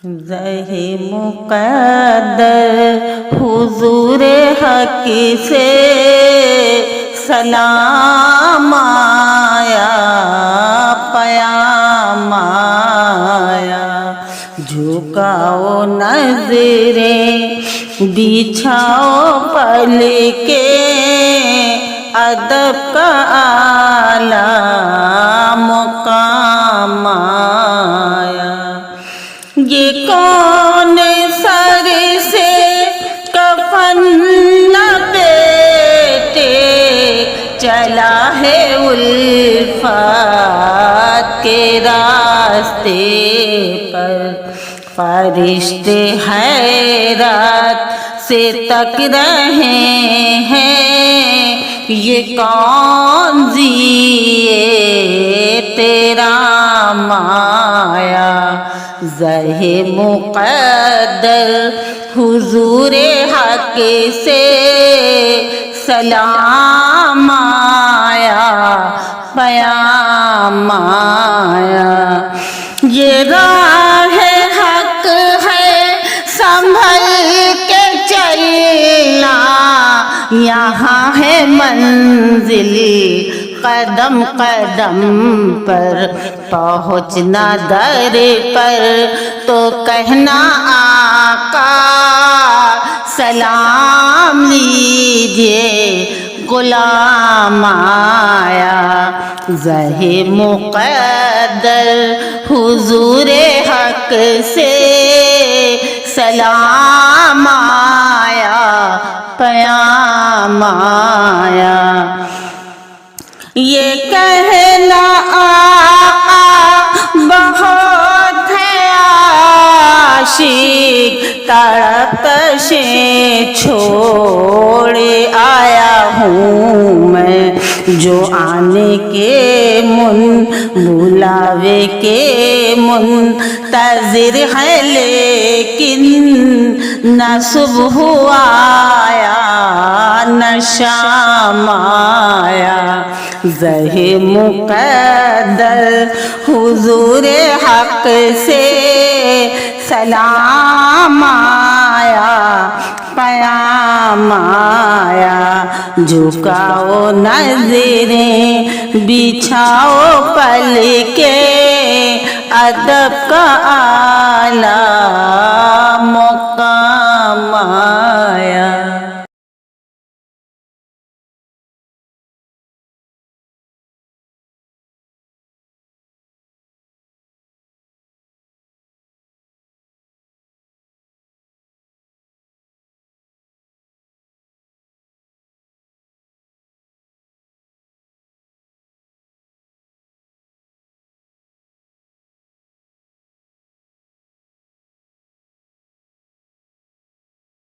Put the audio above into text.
زہِ مقدر حضور حق سے سلام آیا، پیام آیا، جھکاؤ نظریں بچھاؤ پل کے، ادب کا اعلیٰ مقام آیا۔ یہ کون سر سے کفن لپیٹے چلا ہے الفات کے راستے پر، فرشتے حیرت سے تک رہے ہیں، یہ کون ذیے تیرا مایا۔ زہِ مقدر حضور حق سے سلام آیا، پیام آیا۔ یہ راہ حق ہے سنبھل کے چلنا، یہاں ہے منزل قدم قدم پر، پہنچنا در پر تو کہنا آقا سلام لیجئے غلام آیا۔ زہِ مقدر حضور حق سے سلام آیا، پیام آیا۔ یہ کہنا آقا بہت ہے عاشق، تڑپشیں چھوڑے آیا ہوں میں، جو آنے کے بلاوے کے منتظر ہے، لیکن نہ صبح آیا نہ شام آیا۔ زہِ مقدر حضور حق سے سلام آیا، پیام آیا۔ جھکاؤ نظریں بچھاؤ پل کے، ادب کا اعلیٰ